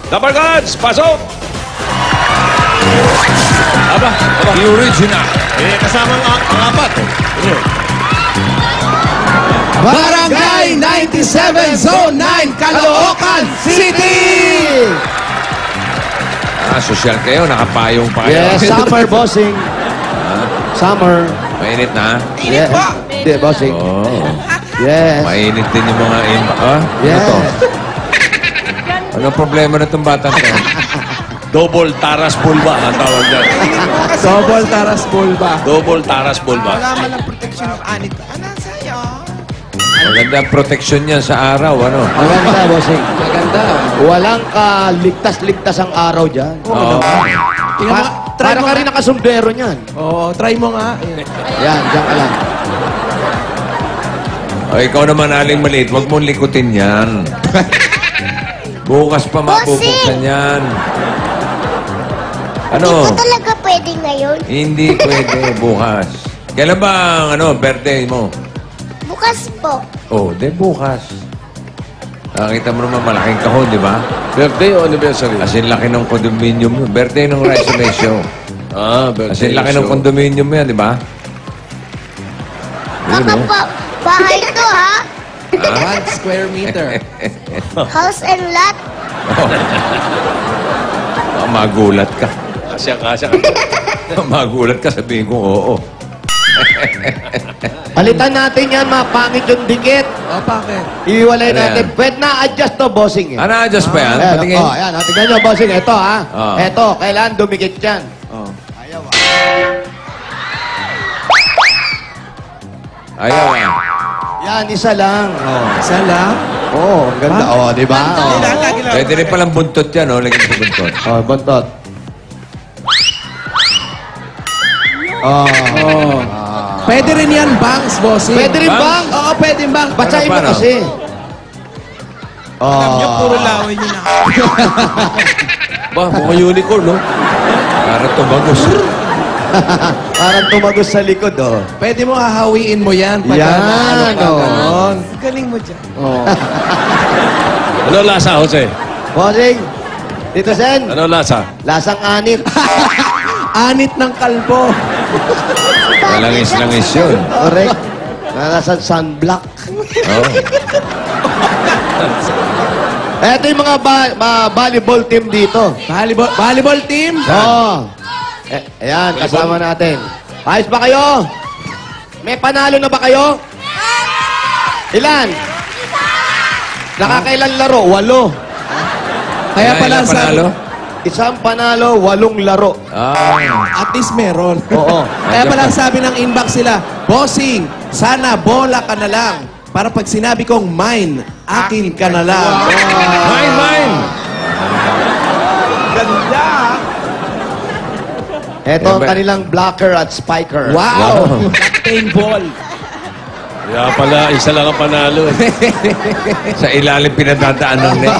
Double cards, pasok! Aba. The original. Eh, kasama ang apat. Barangay 97 Zone 9, Caloocan City! Social kayo, nakapayong pa kayo. Yes, summer, bossing. Summer. Mainit na. Init po. Hindi, bossing. Oh. Yes. Mainit din yung mga Yes. Ano to? Anong problema na itong batang to? Double taras bulba ang tawag dyan. Double Taras Bulba. Double taras bulba. Wala man ang protection of anit. Ano sa'yo? Maganda ang protection niya sa araw, ano? Maganda, bossing. Maganda. Walang ligtas-ligtas ang araw dyan. Oo. Tingnan mo, try Para mo ka rin nakasumbrero niyan. Oo, try mo nga. Ayan. Yan, dyan ka lang. O, ikaw naman, aling maliit, huwag mong likutin yan. Bukas pa mabubuksan yan. Ano? Hindi po talaga pwede ngayon. Hindi pwede, bukas. Kailan ba ang birthday mo? Bukas po. Oh, de bukas. Nakita mo naman malaking kahon, di ba? Birthday o anniversary? As in, laki ng condominium mo. Birthday ng Rice Ratio. As birthday. in, laki ng condominium mo yan, di ba? Yun, Baka oh. pa, bahay to ha? 1 square meter. House and lot? Baka magulat ka. Kasya. Magulat ka, sabihin ko, oo. Palitan natin yan, mapangit yung dikit. O, bakit? Iiwalay Ano natin. yan? Pwede na adjust to, bossing. Eh. Ano, adjust pa yan? Ayan, Patingin. ayan. Tingnan nyo, bossing. Ito, ha? Ah. Ito, kailangan dumikit yan. Ayaw, ah. Yan, isa lang. Isa lang. Oo, ang ganda. Oo, di ba? Oh. Pwede rin palang buntot yan, oh. Lagyan sa buntot. Oh, buntot. Oh. Oh. Pwede rin yan, bangs, bossing. Pwede rin bang? Oo, pwede bang. Basahin mo Paano? kasi. Oh. Puro laway yun na. Ba, mukhang unicorn, no? Para tumagos. Parang tumagos sa likod, oh. Pwede mo hahawiin mo yan. Yan, oh. Ganon. Galing mo dyan. Oh. Ano lasa, Jose? Bossing, Tito Sen, Ano lasa? lasang anit. Anit ng kalbo. Malangis-langis yun. Correct. Lasang sunblock. Oh. Eto yung mga volleyball team dito. Volleyball team. Oh. Ayan, kasama natin. Ayos ba kayo? May panalo na ba kayo? Ilan? Nakakailan laro? 8. Kaya pala ilan panalo? Isang panalo, 8 laro. Ah. At least meron. Oo. Kaya pala sabi ng inbox sila, Bossing, sana bola ka na lang. Para pag sinabi kong mine, akin ka na lang. Mine! Ganda. Ito ang kanilang blocker at spiker. Wow! Captain Ball. Kaya pala, isa lang ang panalo. Sa ilalim pinadadaan ng net.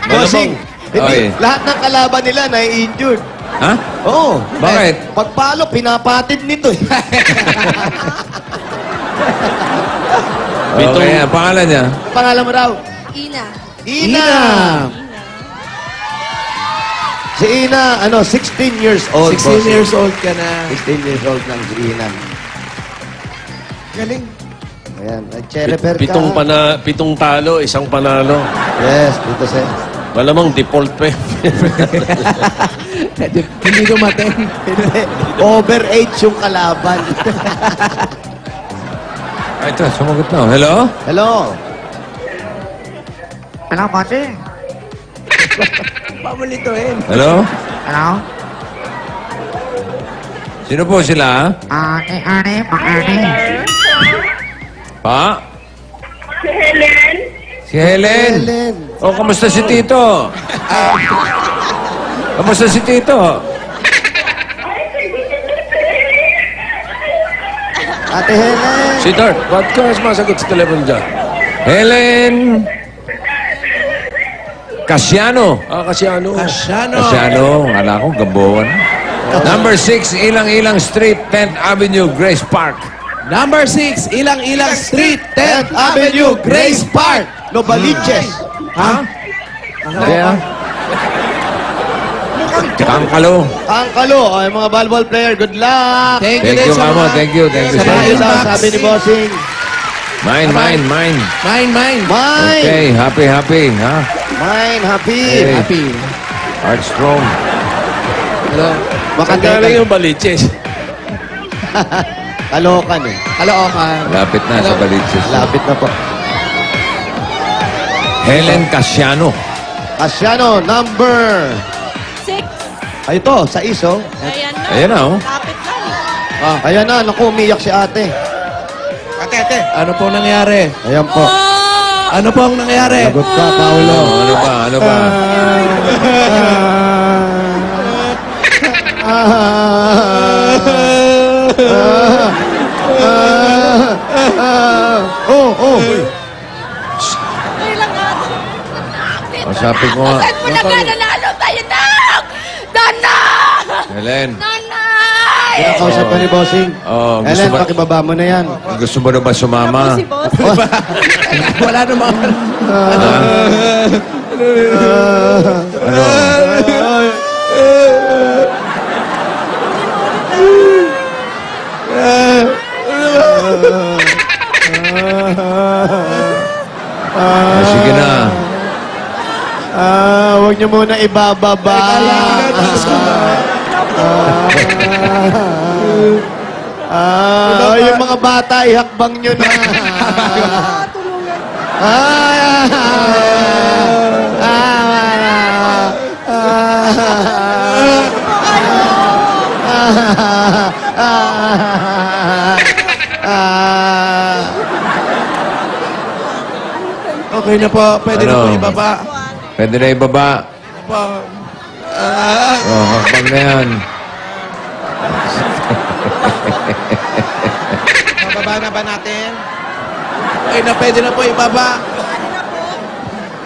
Bossing, Oy. lahat ng kalaban nila na-injured. Ha? Oo. Bakit? Pagpalo, pinapatid nito. Okay, ang pangalan niya? Pangalan mo raw? Ina. Ina. Si Ina, 16 years old. 16 years old ka na. 16 years old lang si Ina. Galing. Ayan, cherry-per ka. Pitong talo, isang panalo. Yes, dito sa... Malamang default pa. Hindi dumating. Overage yung kalaban. Ay, ito, sumagot na. Hello? Hello? Hello, bossing. Pamulituin. Hello? Hello? Sino po sila? Ani, Pak-ani. Pa? Si Helen. Si Helen. Helen. Oh, kamusta si Tito? Kamusta si Tito? Ate Helen. Si Dart, ba't ka sumasagot sa telepono dyan? Helen. Casiano. Kasi ano? Asyano. Casiano. Kala ko, Gamboan. Number 6, Ilang-Ilang Street, 10th Avenue, Grace Park. Number 6, Ilang-Ilang Street, 10th Avenue, Grace Park. Novaliches. Ha? Kaya, Kangkalo. Angkalo. Ay, mga volleyball player, good luck. Thank Thank din you, sa Kamo. mga- Thank you. Thank you, sa sir. mga Ayun lang, inbox. sabi ni Bossing. Mine. Mine. Mine. Okay, happy, ha? Mine, happy. Okay. Happy. Heart strong. Hello. Saan galing yung baliches? Kalokan eh. Kalookan. Lapit na sa Baliches. Lapit na po. Helen Casiano. Casiano, number. 6. Ay, ito, sa iso. Ayan na. Ayan na, oh. Kapit lang. Ayan na, naku, umiyak si ate. Ate. Ano po nangyari? Ayan po. Oh! Ano pong nangyari? Lagot ka, Paolo. Ano ba? Oh. Ay lang nga. Sabi ko nga. Saan mo na nga nanalo tayo, Nak? Dana! Helen, Nanay! Kinakausap ka ni Bossing. Oh, gusto Helen, ba- pakibaba mo na yan. gusto mo na ba sumama? Si boss. Wala namang... Sige na. Huwag niyo muna ibababa. Yung mga bata, ihakbang niyo na. Okay na po. Pwede na Ano? po ibaba. Pwede na ibaba. Po. Oh, hakbang na yan. Bababa na ba natin? Okay na, pwede na po ibaba.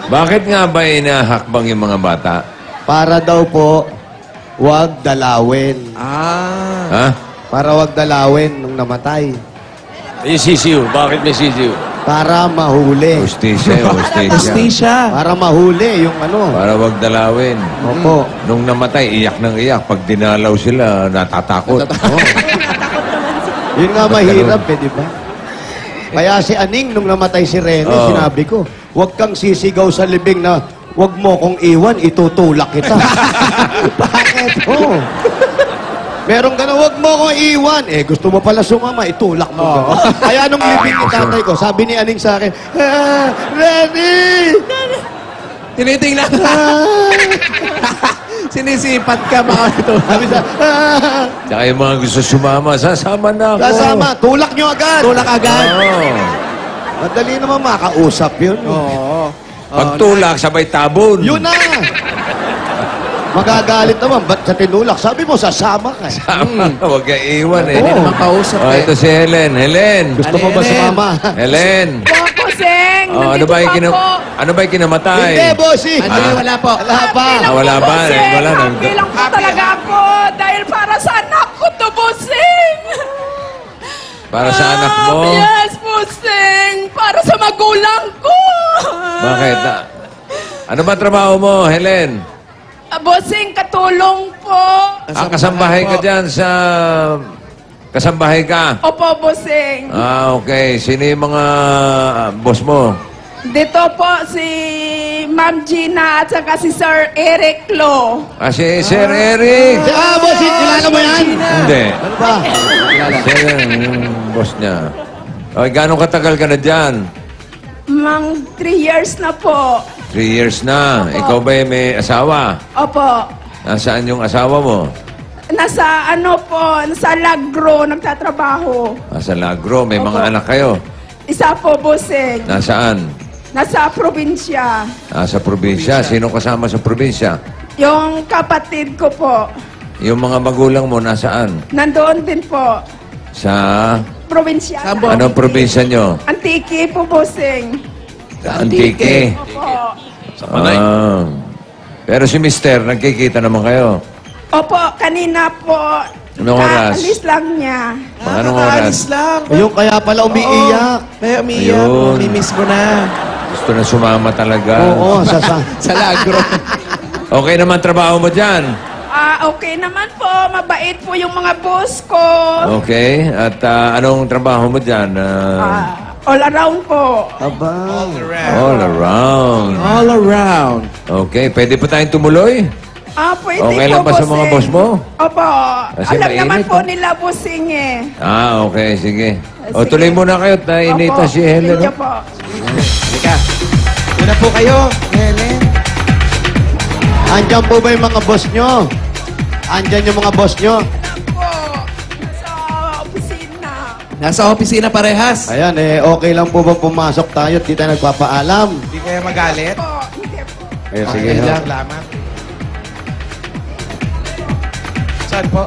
Bakit nga ba inahakbang yung mga bata? Para daw po, wag dalawin. Ha? Para wag dalawin nung namatay. Yung sisiw. Bakit may sisiw? Para mahuli. Justisya. Hostisya. Para mahuli yung ano. Para wag dalawin. Opo. Nung namatay, iyak ng iyak. Pag dinalaw sila, natatakot. Yun nga mahirap eh, di ba? Kaya si Aning, nung namatay si Rene, Oo. sinabi ko, huwag kang sisigaw sa libing na huwag mo kong iwan, itutulak kita. Bakit? Oo. Merong gano'n, huwag mo kong iwan. Eh, gusto mo pala sumama, itulak mo. gano'n. Kaya nung libing ni tatay ko, sabi ni Aning sa akin, Rene! Tinitingnan. Sinisipat ka mga ito. Sabi sa, Tsaka yung mga gusto sumama, sasama na ako. kasama, tulak nyo agad. Tulak agad. Oo. Madali naman makausap yun. Oo. Pag tulak, sabay tabon. Yun na! Magagalit naman, ba't sa tinulak? Sabi mo, sasama ka. Huwag ka iwan eh. Pwede naman kausap Oh, eh. ito si Helen. Helen. Gusto mo ba Helen. sumama? Helen. Boko, Seng! Oh, ano ba yung ano ba yung kinamatay? Hindi, bossy! Hindi, wala po. Wala pa! Wala ba? Wala na. Happy lang po talaga ako dahil para sa anak ko to, Bossing! Para sa anak mo? Yes, Bossing! Para sa magulang ko! Bakit? Ano ba trabaho mo, Helen? Bossing, katulong po. Kasambahay ka dyan sa... Kasambahay ka? Opo, Bossing. Okay. Sino yung mga boss mo? Dito po si Ma'am Gina at saka si Sir Eric Lo. Si Sir Eric. Bossy, kilala mo yan? Hindi. Ano ba? Sir, yung boss niya. Okay, gano'ng katagal ka na dyan? Mang 3 years na po. 3 years na. Opo. Ikaw ba may asawa? Opo. Nasaan yung asawa mo? Nasa ano po, nasa Lagro, nagtatrabaho. Nasa Lagro. May mga Opo. anak kayo. Isa po, Bossing. Nasaan? Nasa probinsya. Sa probinsya. Sino kasama sa probinsya? Yung kapatid ko po, Yung mga magulang mo, nasaan? nandoon din po. Sa... Probinsya. Sambo. Anong probinsya nyo? Antiki po, Bossing. Sa Antique. Opo. Sa Panay. Pero si Mister, nagkikita naman kayo. Opo, kanina po. Anong oras? Alis lang niya. Anong Nakakaalis oras? lang. Yung kaya pala umiiyak. Kaya umiiyak. Ayun. Mimiss ko na. Gusto na sumama talaga. Oo, Sa Lagro. Okay naman trabaho mo dyan. Okay naman po. Mabait po yung mga boss ko. Okay. At anong trabaho mo dyan? All around po. Aba. All around. All around. Okay. Pwede pa tayong tumuloy? Pwede Okay po, lang ba sa mga bossing. boss mo? Opo. Kasi Alam mainit, naman po oh. nila, bossing eh. Okay. Sige. O, Sige. tuloy muna kayo. Nainita Opo. si Helen. Thank you po. Halika. Una po kayo, Helen. Andyan po ba yung mga boss nyo? Andyan yung mga boss nyo? Po. Sa opisina. Nasa opisina parehas. Ayan, okay lang po ba pumasok tayo at di tayo nagpapaalam? Hindi kayo magalit. Po. Hindi po. Sige, Okay ha. lang. Salamat. Saan po?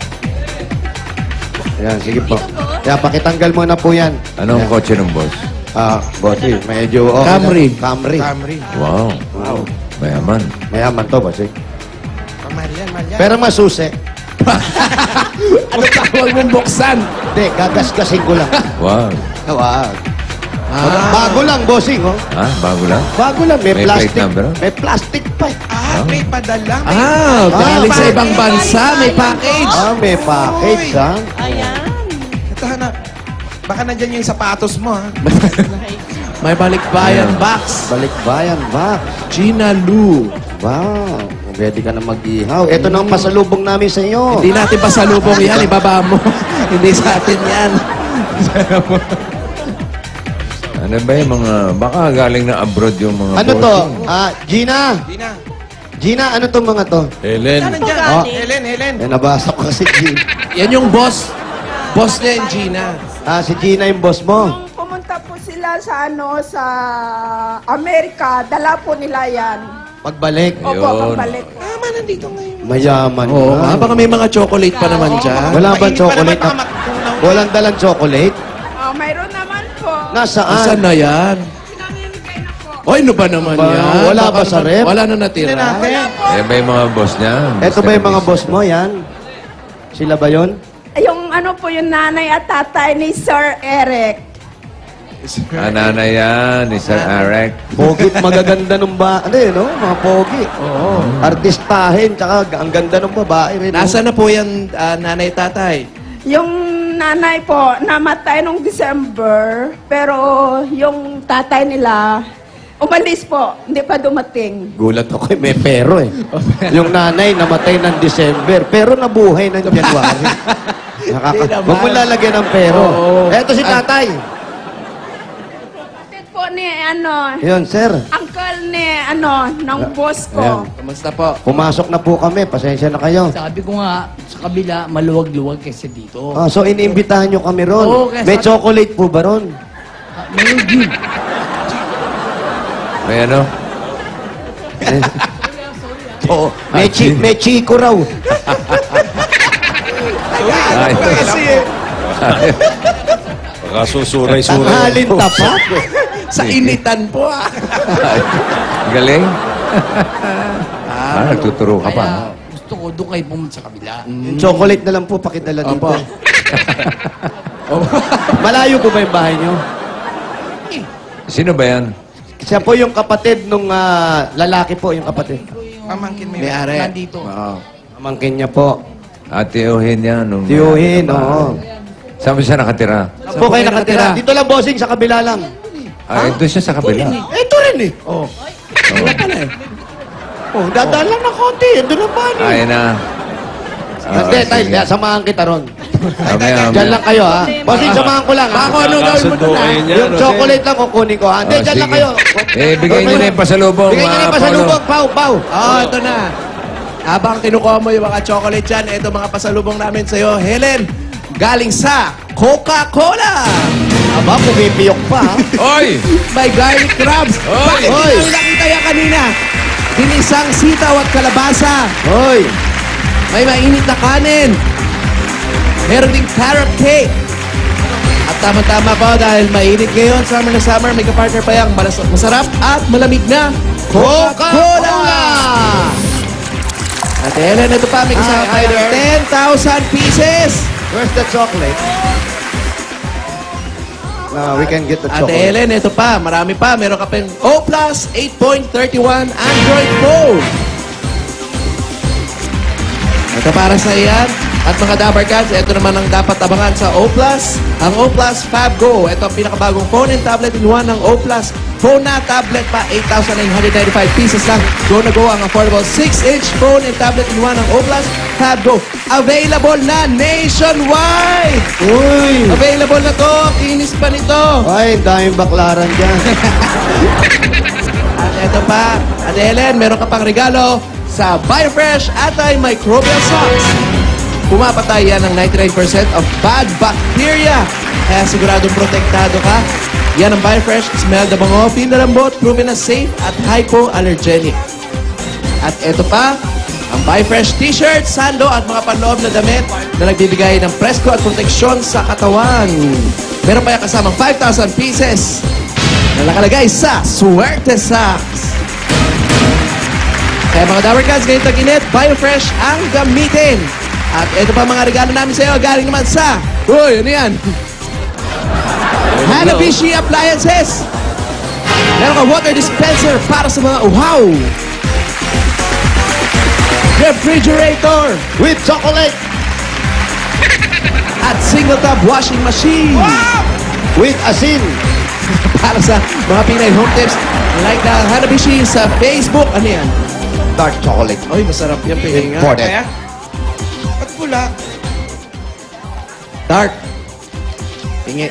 Ayan, sige po. Kaya pakitanggal mo na po yan. Anong Ayan. kotse ng boss? Bossy, medyo okay Camry. na. Camry. Camry. Wow. Mayaman. Mayaman to, bossy. Mahal yan, mahal yan. Pero masusi. Ano pa? Huwag mong buksan. Hindi, gagasgasin ko lang. Wow. Wag. Bago lang, bossing, oh. Bago lang? Bago lang, may, May plastic. plate number? May plastic pa. May padala. Galing sa package. ibang bansa. May package. May package, ha? Ito, hanap. Baka nandyan yung sapatos mo, ha? May balikbayan box. Balikbayan box. Gina Lu. Wow. Pwede ka na mag-ihaw. Ito na ang pasalubong namin sa iyo. Hindi natin pasalubong yan. Ibaba mo. Hindi sa atin yan. Ano ba yung mga... Baka galing na abroad yung mga Ano to? boss. Gina. Gina. Gina, ano tong mga to? Helen. Saan nandyan? Oh. Helen, Helen. Nabasa ko kasi Gina. Yan yung boss. Boss niya yung Gina. Si Gina yung boss mo. Nung pumunta po sila sa sa Amerika, dala po nila yan. Pagbalik. Opo, Ayun. pagbalik po. Tama, nandito ngayon. Mayaman Oo, ka. baka may mga chocolate pa naman dyan. Wala ba Mainit pa chocolate? naman, baka makunaw na. Walang dalang chocolate? Mayroon naman po. Nasaan? Asan na yan? Pinamimigay na po. Oy, ano ba naman Ba, yan? wala Baka ba sa naman- rep? Wala na natira. Wala po. Eh ba yung mga boss niya? Ito ba yung mga boss mo? Yan? Sila ba yun? Yung ano po yung nanay at tatay ni Sir Eric. Nanay yan, ni Sir Eric. Pogi at magaganda ng ba... Ano yun, no? Mga pogi. Oo. Artistahin, tsaka ang ganda ng babae rin. no? Nasa na po yan, nanay tatay? Yung nanay po, namatay nung December, pero yung tatay nila, umalis po, hindi pa dumating. Gulat ako, may pero eh. Yung nanay namatay ng December, pero nabuhay ng January. Hindi naman. Huwag mo lalagyan ng pero. Oo. Eto si tatay. Kapatid po ni, Yun, sir. uncle ni, ng boss ko. Ayan. Kamusta po? Pumasok na po kami. Pasensya na kayo. Sabi ko nga, sa kabila, maluwag-luwag kaysa dito. So, iniimbitahan nyo kami ron. Oo, kaya May sabi- chocolate po ba ron? May gin. May ano? Oo. May chico raw. Ay, Baka susuray-suray. Tanghalin tapat. Sa initan po ah. galing. Nagtuturo ka pa. Kaya gusto ko doon kayo pumunta sa kabila. Yung chocolate na lang po pakidala dito. Opo. Malayo po ba yung bahay nyo? Sino ba yan? Siya po yung kapatid nung lalaki po, yung kapatid. Pamangkin mo May yun. ari. Nandito. Oo. Pamangkin niya po. Ate Ohin yan. Nung, Tiyuhin, oo. Saan ba siya nakatira? Saan po kayo nakatira? Dito lang, bossing, sa kabila lang. Ito siya sa kabila. Ito rin eh. Oh. Wala pala eh. Oh, dadaan lang ng konti. Ito na ba Ay na. Hindi, tayo. Samahan kita ron. Mamaya, Diyan lang kayo, ha? Bossing, samahan ko lang, ha? Ako, ano gawin mo doon ah? Yung chocolate lang kukunin ko, ha? Hindi, Oh, diyan lang sige. kayo. Eh, bigay niyo na yung pasalubong. Bigay niyo na yung mga pasalubong. Pau, pau. Ito na. Habang kinukuha mo yung mga chocolate dyan, ito mga pasalubong namin sa'yo. Helen, galing sa Coca-Cola. Aba, pumipiyok pa, ha? Oy! May garlic crabs. Bakit Oy! hindi namin nakita yan kanina? Dinisang sitaw at kalabasa. Hoy! May mainit na kanin. Meron ding carrot cake. At tama-tama po dahil mainit ngayon, summer na summer, may kapartner pa yung masarap at malamig na Coca-Cola! At Helen, ito pa, may kasama Hi, tayo ng 10,000 pieces. Where's the chocolate? No, we can get the At chocolate. Helen, ito pa, marami pa. Meron ka pang O+, 8.31 Android phone. Ito para sa iyan. At mga Dabber Cats, ito naman ang dapat abangan sa O+. Ang O+ Fab Go. Ito ang pinakabagong phone and tablet in one ng O+. Phone na, tablet pa, 8,995 pieces lang. Go na go ang affordable 6-inch phone and tablet in one ng O+ Fab Go. Available na nationwide! Uy! Available na to. Kinis pa nito. Ay, daming baklaran dyan. At ito pa, at Ellen, meron ka pang regalo sa BioFresh Antimicrobial Socks. Pumapatay yan ng 99% of bad bacteria. Kaya siguradong protektado ka. Yan ang BioFresh. Smell na bango, feel na lambot, proven na safe at hypoallergenic. At ito pa, ang BioFresh T-shirt, sando at mga panloob na damit na nagbibigay ng presko at proteksyon sa katawan. Meron pa yung kasamang 5,000 pieces na nakalagay sa Suerte Socks. Kaya mga Dabber Cats, ngayon tag-init, BioFresh ang gamitin. At ito pa mga regalo namin sa iyo, galing naman sa... Uy, ano yan? Hanabishi Appliances. Meron ka water dispenser para sa mga uhaw. Refrigerator. With chocolate. At single tub washing machine. With asin. Para sa mga Pinay home tips. Like the Hanabishi sa Facebook. Ano yan? Dark chocolate. Oy, masarap yan. Pihinga. Imported. Kaya? Ba't pula? Dark. Pingi.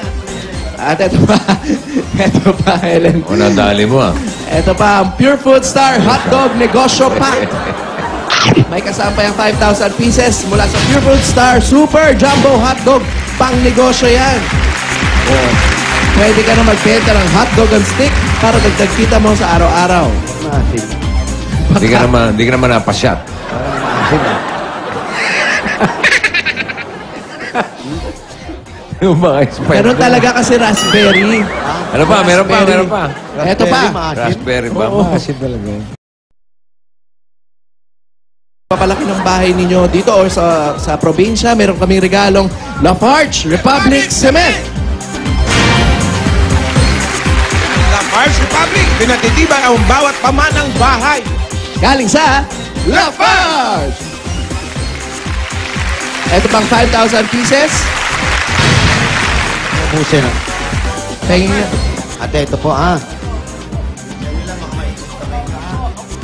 At ito pa. Ito pa, Helen. O, nadali mo ah. Ito pa, ang Pure Food Star Hotdog Negosyo Pack. May kasama pa yung 5,000 pieces mula sa Pure Food Star Super Jumbo Hotdog. Pang negosyo yan. Pwede ka na magbenta ng hotdog and stick para dagdag kita mo sa araw-araw. Asin. Hindi ka naman napasyat. Asin. Yung mga expired. Meron talaga kasi raspberry. Ano pa? Meron pa, meron pa. Ito pa. Raspberry pa. Oo. Maasin talaga. Papalaki ng bahay ninyo dito or sa probinsya, meron kaming regalong Lafarge Republic Cement. Lafarge Republic, pinatitibay ang bawat pamanang bahay. Galing sa Lafarge! Ito pang 5,000 pieces. Pusin na. Tingin nga. Ate, ito po ah.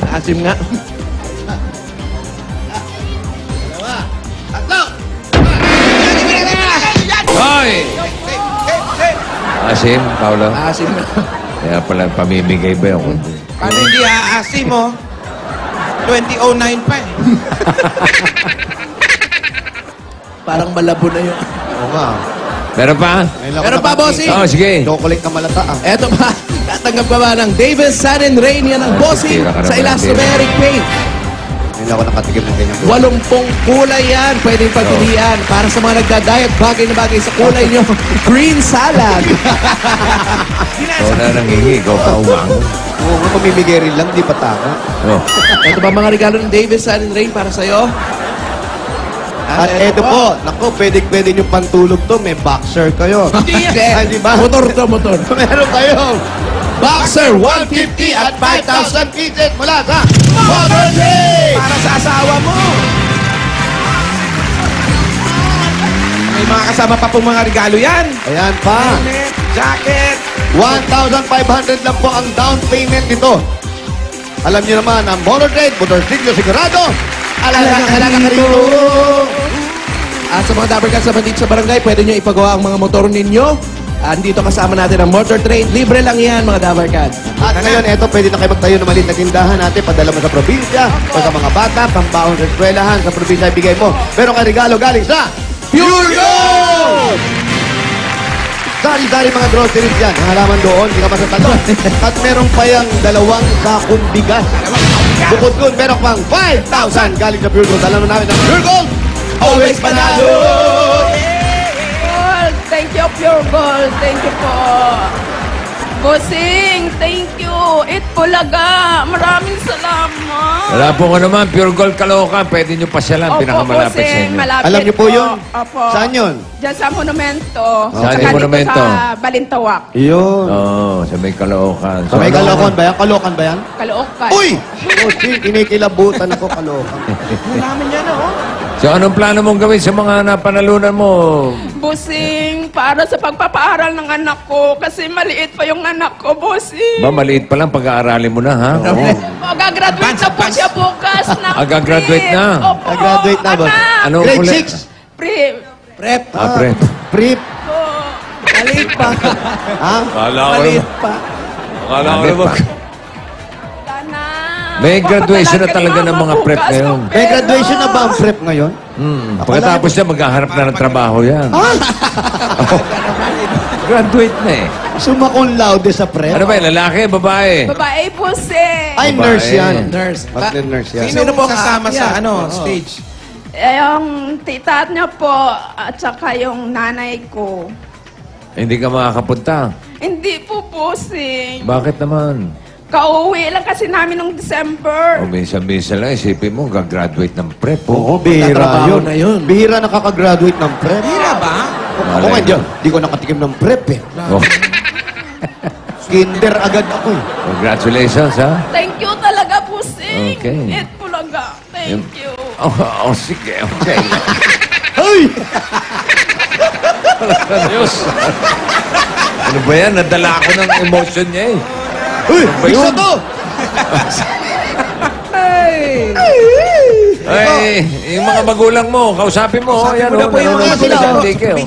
Asim nga. Hoy! Asim, Paolo. Asim nga. Kaya pala pamimigay ba yun? Paano hindi aasim mo? 2009 pa eh. Parang malabo na yun. Oo nga. Meron pa? Meron pa, bossing? Oo, sige. Chocolate na malata ah. Eto pa, tatanggap ka ba ng Davis Sun and Rain yan ang bossing tira ka sa naman, elastomeric paint. Hindi ako nakatikim ng ganyan. 80 kulay yan, pwedeng pagpilian. Para sa mga nagda-diet, bagay na bagay sa kulay nyo. Green salad. Ikaw na nangingi. Ikaw pa umango. Oo nga, pamimigay rin lang, di pa tama. Oh. Ito ba mga regalo ng Davis Sun and Rain para sa'yo? At eto po, naku, pwede nyo pantulog to, may boxer kayo. Hindi yan. Ay, di ba? Motor to, motor. Meron kayo. Boxer 150 at 5,000. 5,000 pieces mula sa Motor Trade! Para sa asawa mo. May mga kasama pa pong mga regalo yan. Ayan pa. Helmet, jacket. 1,500 lang po ang down payment nito. Alam niyo naman, ang Motor Trade, motorsiklo sigurado. Alaga ka rito. At sa mga Dabber Cats naman dito sa barangay, pwede nyo ipagawa ang mga motor ninyo. Andito kasama natin ang Motor Trade. Libre lang yan, mga Dabber Cats. At ngayon, eto, pwede na kayo magtayo ng maliit na tindahan natin, padala mo sa probinsya, pagka mga bata, pambaon sa eskwelahan, sa probinsya, ibigay mo. Pero kay regalo galing sa Pure Gold! Sari-sari mga groceries yan. Ang halaman doon, hindi ka masatalo. At meron pa yung 2 sakong bigas. Bukod dun, meron pang 5,000 galing sa Pure Gold. Alam mo namin ang Pure Gold, always panalo! Gold. Thank you, Pure Gold. Thank you po. Bossing, thank you. It Bulaga. Maraming salamat. Wala po ko naman. Pure Gold Caloocan. Pwede nyo pasyalan. Pinakamalapit sa bossing, inyo. malapit Alam niyo po yun? Opo. Saan yun? Diyan sa monumento. Saan Saka yung monumento? dito sa Balintawak. Yun. Oo, sa may Caloocan. Sa may Caloocan ba yan? Caloocan ba yan? Caloocan. Uy! Oh, kinikilabutan ako, Caloocan. Malaman niya na, oh. So, anong plano mong gawin sa mga napanalunan mo? Bossing, para sa pagpapaaral ng anak ko. Kasi maliit pa yung anak ko, bossing. Ba, maliit pa lang pag-aaralin mo na, ha? Magagraduate na po siya bukas ng Gagraduate na? Opo. Gagraduate na ba? Anak, Ano Grade ulit? 6. Prep. Prep. Pre. Prep. Maliit pa. Ha? Kala ko Maliit pa. Kala ko naman. Sana. May graduation na talaga ng mga prep ngayon. May graduation na ba ang prep ngayon? Pagkatapos niya, maghaharap na ng trabaho yan. Graduate na eh. Summa cum laude sa prep? Ano ba, lalaki, babae? Babae, bossing. Ay, Babae. nurse yan. Nurse. Nurse yan. Sino po kasama Yeah. sa ano, Oo. stage? Yung tita niya po, at saka yung nanay ko. Hindi ka makakapunta. Hindi po, bossing. Bakit naman? Kauwi lang kasi namin nung December. O, minsan-minsan lang, isipin mo, gagraduate ng prep. Oo, Oh. bihira Tatrabaho yun. na yun. Bihira nakakagraduate ng prep. Hira ba? Ako nga, di ko nakatikim ng prep eh. Oh. Kinder agad ako eh. Congratulations, ha? Thank you talaga, bossing. Okay. It Bulaga. Thank you. Oh, sige, okay. Ay! Diyos. Ano ba yan? Nadala ako ng emotion niya eh. Uy! ba Isa yun? to! Ay, yung mga magulang mo, kausapin mo. Sabi Yan, mo na po yung nanonood mga sila. sila sa dike, oh.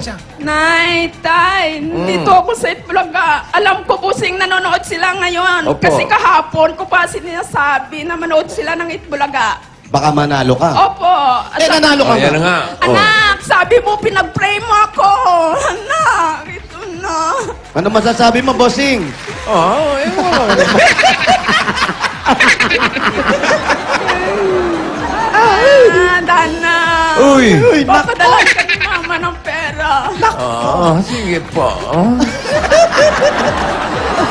Nay, tay, dito ako sa Itbulaga. Alam ko, busing nanonood sila ngayon. Opo. Kasi kahapon ko pa sinasabi na manood sila ng Itbulaga. Baka manalo ka. Opo. Eh, nanalo ka Oh, yan ba? na nga. Oh. Anak, sabi mo, pinag-pray mo ako. Anak, ito na. Ano masasabi mo, bossing? Oh, Dana. Uy! Papadalan ka ni mama ng pera. Oh, sige po. Oh.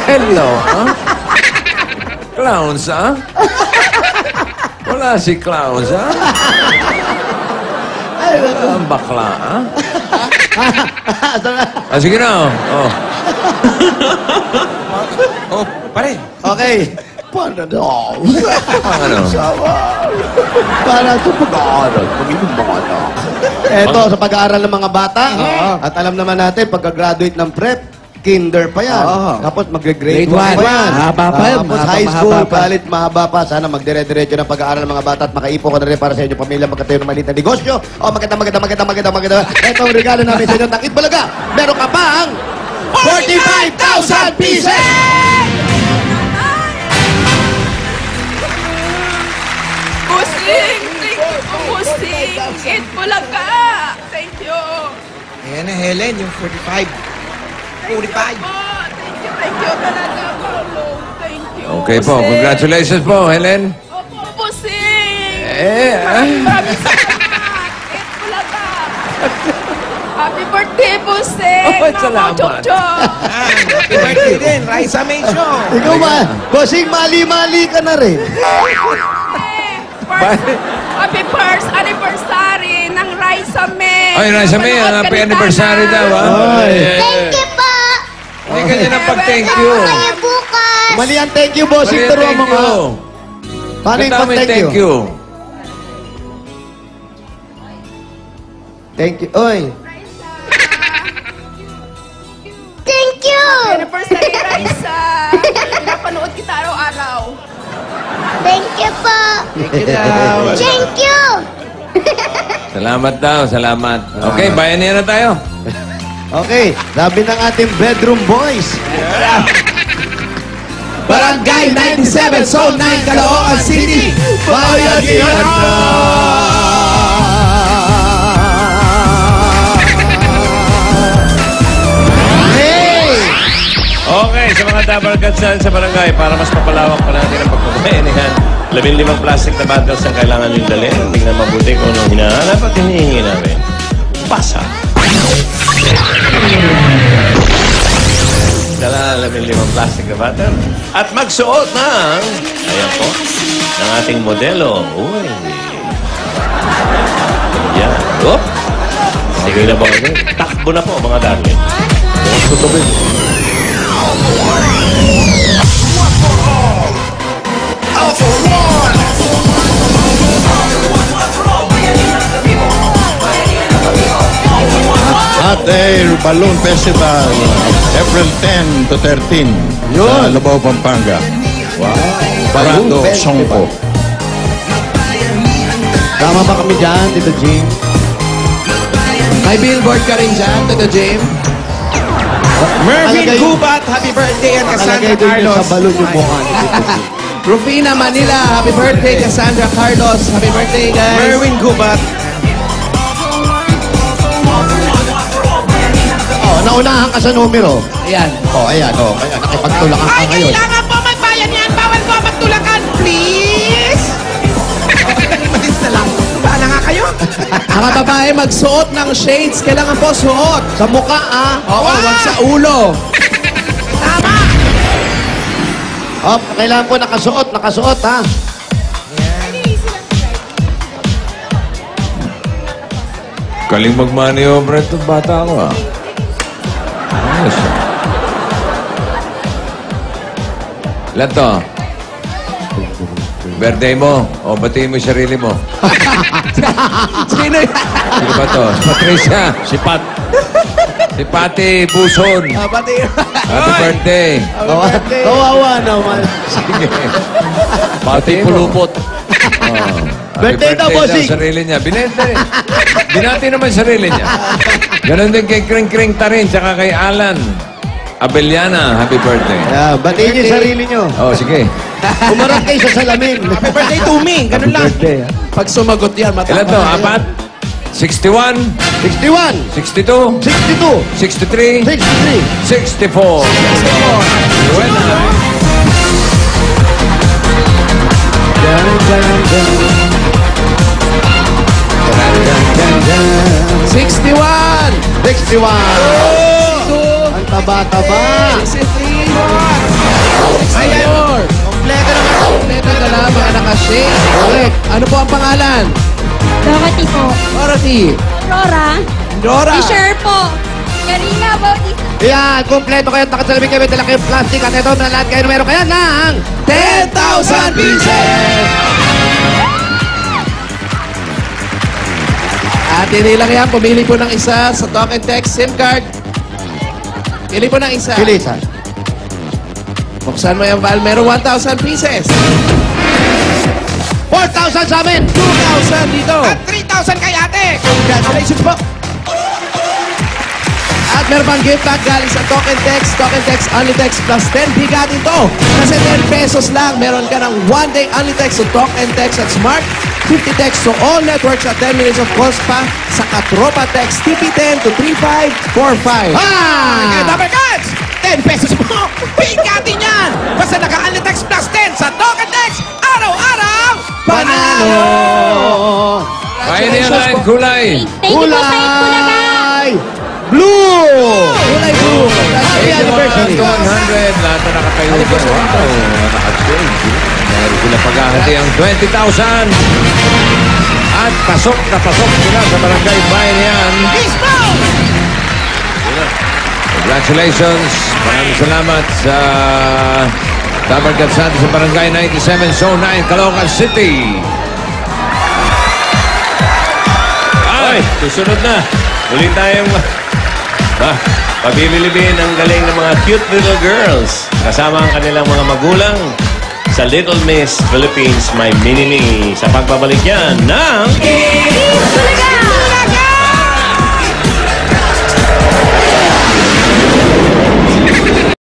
Hello, ah? Clowns, ah? Wala si Clowns, ah? Wala ang bakla, ah? Sige na, oh. Oh, pare. Okay. Paano daw? Ano? Para sa pag-aaral, pag-inom mga anak. Eto, sa pag-aaral ng mga bata. At alam naman natin, pagka-graduate ng prep, kinder pa yan. Tapos magre-grade 1 Grade one. pa yan. Mahaba pa yan. Tapos Mahaba, high school, mahaba pa. college, mahaba pa. Sana magdire-diretso ng pag-aaral ng mga bata at makaipo ka na rin para sa inyong pamilya, magkatayo ng maliit na negosyo. O, maganda. Eto ang regalo namin sa inyo ng Itbulaga. Meron ka pang 45,000 pieces! Busing! Thank you po, Busing! It Bulaga! Thank you! Ayan na, Helen, yung 45. 45. Thank you talaga, Carlo. Thank you. Okay po, Busing. congratulations po, Helen. Opo, Busing! Eh, Maraming salamat! It Bulaga! Happy birthday, Busing! Oh, salamat. Chok-chok! Happy birthday din, Raisa May Show. Ikaw ba? Bossing, mali-mali ka na rin. Happy first anniversary ng Raisa May! Ay, Raisa May, Manood ka happy ni anniversary Tana. daw, ha? Ay. Thank you po. Hindi ka niya ng pag-thank you. Kayo bukas. Mali ang thank you, bossing. Mali, Turuan thank mo nga. you. Paano yung Kanta mo yung pag-thank thank you? you. Thank you. Oy. Thank you. Anniversary, Raisa! Pinapanood kita araw-araw. Thank you po. Thank you daw. Thank you. Salamat daw, salamat. Okay, bayanihan na tayo. Okay, sabi ng ating bedroom boys. Barangay 97, Zone 9, Caloocan City. Bayagihan na! Hey! Okay, sa mga dabarkad sa barangay, para mas mapalawak pa natin ang pagpabayanihan, 15 plastic na bottles ang kailangan nyo dalhin. Tingnan mabuti kung anong hinahanap at hinihingi namin. Pasa. Dala 15 plastic na bottle. At magsuot ng, ayan po, ng ating modelo. Uy. Yan. Oop. Sige na ba kayo? Takbo na po, mga darling. Tutubig. Alpha One. Day Balloon Festival, April 10 to 13 sa Lubao, Pampanga. Wow. Parado, Songko. Tama ba kami dyan, Tito Jim? May billboard ka rin dyan, Tito Jim. Mervin Nakalagay- Gubat, happy birthday and Cassandra Nakalagay doon yun Carlos. sa balon yung mukha ni Tito Jim. Rufina Manila, happy birthday, Cassandra Carlos. Happy birthday, guys. Mervin Gubat. Oh, naunahan ka sa numero. Ayan. Oh, ayan, oh. Kaya nakipagtulakan ka ngayon. kailangan po magbayan yan. Bawal po magtulakan, please. Malis na lang. Baala nga kayo. Mga babae, magsuot ng shades. Kailangan po suot. Sa mukha, ah. Oo, wag sa ulo. Tama. Oh, kailangan po nakasuot, ha? Galing magmaniobra itong bata ko, ah. Ayos, ah. Ilan to? Birthday mo. O, batiin mo yung sarili mo. Sino yan? Sino ba to? Si Patricia. Si Pat. Si Pati Buson. Pati. Happy birthday. Kawawa naman. Sige. Pati pulupot. Birthday daw, bossing. Sarili niya. Binati naman sarili niya. Ganon din kay Kring Kring Tarin, tsaka kay Alan Abeliana. Happy birthday. Yeah, batiin niyo yung sarili niyo. Oh, sige. Umarap kayo sa salamin. Happy birthday to me. Ganun lang. Birthday, ha? Pag sumagot yan, matama. Ilan to? Apat? 61? 61, 62? 62, 63? 63. 64. Buena. Dun, dun, dun. Dun, dun, dun, dun. 61! 61. Ang taba-taba. 63! Ayan! Kompleto naman. Kompleto na lang, mga nakashake. Correct. Ano po ang pangalan? Dorothy po. Dorothy. Aurora. Dora. Fisher po. Karina Bautista. Yan, kompleto kayo. Nakasalamin kayo. May dala kayong plastic. At ito na lahat kayo. Meron kaya ng 10,000 pieces! At hindi lang yan, pumili po ng isa sa Talk and Text SIM card. Pili po ng isa. Pilisan. Buksan mo yung val, meron 1,000 pieces. 4,000 sa amin. 2,000 dito. At 3,000 kay ate. Congratulations po. At meron pang gift bag galing sa Talk and Text. Talk and Text, only text plus 10. Bigat ito. Kasi 10 pesos lang. Meron ka ng 1 day only text sa Talk and Text at Smart. 50 text to all networks at 10 minutes of calls pa sa Katropa Text TP10 to 3545. Kaya double cards. 10 pesos po. Bigatin yan. Basta naka-only text plus 10 sa Talk and Text. Araw-araw. Panalo. Pioneer Line, kulay. Thank you po sa Itbulaga. Blue. Kulay blue. Happy anniversary. 100. Lahat na nakatayo dyan. Wow. Naka-shade. Meron sila paghahati ang 20,000. At pasok na pasok sila sa Barangay Bayan. Mismo. Congratulations. Maraming salamat sa Tabar Gatsante sa Barangay 97 Zone 9, Caloocan City. Ay, susunod na. Uli tayong pabibilibin ang galing ng mga cute little girls. Kasama ang kanilang mga magulang sa Little Miss Philippines, My Mini-Me. Sa pagbabalik yan ng...